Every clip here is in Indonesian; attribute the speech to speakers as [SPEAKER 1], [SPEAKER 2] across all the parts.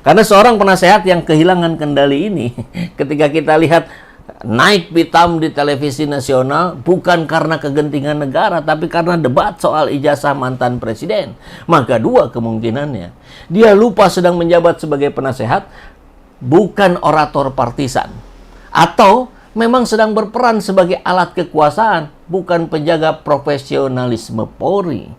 [SPEAKER 1] Karena seorang penasehat yang kehilangan kendali ini, ketika kita lihat naik pitam di televisi nasional, bukan karena kegentingan negara, tapi karena debat soal ijazah mantan presiden. Maka dua kemungkinannya. Dia lupa sedang menjabat sebagai penasehat, bukan orator partisan. Atau memang sedang berperan sebagai alat kekuasaan, bukan penjaga profesionalisme Polri.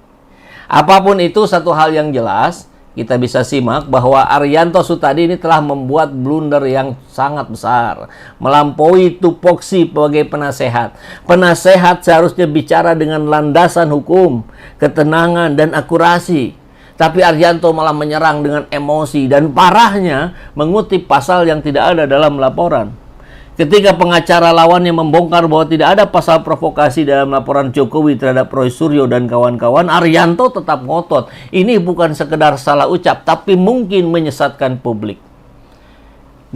[SPEAKER 1] Apapun itu, satu hal yang jelas, kita bisa simak bahwa Arianto Sutadi ini telah membuat blunder yang sangat besar, melampaui tupoksi sebagai penasehat. Penasehat seharusnya bicara dengan landasan hukum, ketenangan, dan akurasi. Tapi Arianto malah menyerang dengan emosi dan parahnya mengutip pasal yang tidak ada dalam laporan. Ketika pengacara lawannya membongkar bahwa tidak ada pasal provokasi dalam laporan Jokowi terhadap Roy Suryo dan kawan-kawan, Arianto tetap ngotot. Ini bukan sekedar salah ucap, tapi mungkin menyesatkan publik.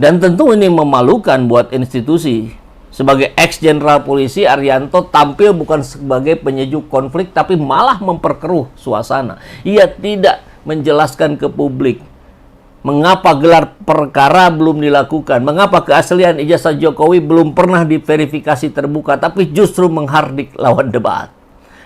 [SPEAKER 1] Dan tentu ini memalukan buat institusi. Sebagai ex-jenderal polisi, Arianto tampil bukan sebagai penyejuk konflik, tapi malah memperkeruh suasana. Ia tidak menjelaskan ke publik mengapa gelar perkara belum dilakukan, mengapa keaslian ijazah Jokowi belum pernah diverifikasi terbuka, tapi justru menghardik lawan debat.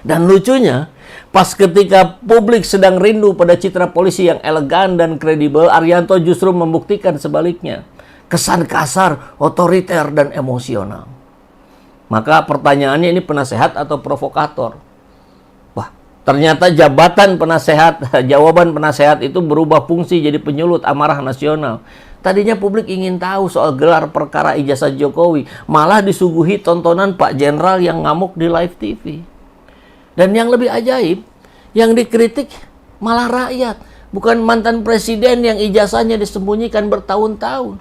[SPEAKER 1] Dan lucunya, pas ketika publik sedang rindu pada citra polisi yang elegan dan kredibel, Arianto justru membuktikan sebaliknya. Kesan kasar, otoriter, dan emosional. Maka pertanyaannya, ini penasehat atau provokator? Ternyata jabatan penasehat, jawaban penasehat itu berubah fungsi jadi penyulut amarah nasional. Tadinya publik ingin tahu soal gelar perkara ijazah Jokowi, malah disuguhi tontonan Pak Jenderal yang ngamuk di live TV. Dan yang lebih ajaib, yang dikritik malah rakyat, bukan mantan presiden yang ijazahnya disembunyikan bertahun-tahun.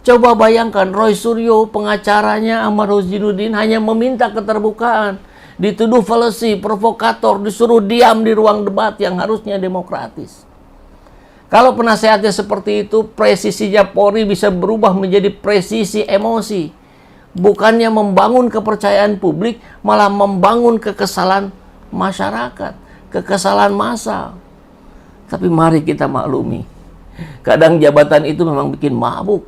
[SPEAKER 1] Coba bayangkan, Roy Suryo, pengacaranya Ahmad Huzinuddin hanya meminta keterbukaan. Dituduh fallacy, provokator, disuruh diam di ruang debat yang harusnya demokratis. Kalau penasehatnya seperti itu, presisinya Polri bisa berubah menjadi presisi emosi. Bukannya membangun kepercayaan publik, malah membangun kekesalan masyarakat, kekesalan massal. Tapi mari kita maklumi, kadang jabatan itu memang bikin mabuk.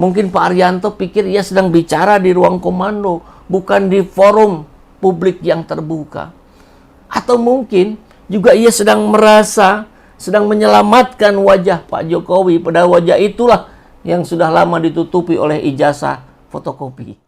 [SPEAKER 1] Mungkin Pak Arianto pikir ia sedang bicara di ruang komando, bukan di forum publik yang terbuka. Atau mungkin juga ia sedang merasa sedang menyelamatkan wajah Pak Jokowi, padahal wajah itulah yang sudah lama ditutupi oleh ijazah fotokopi.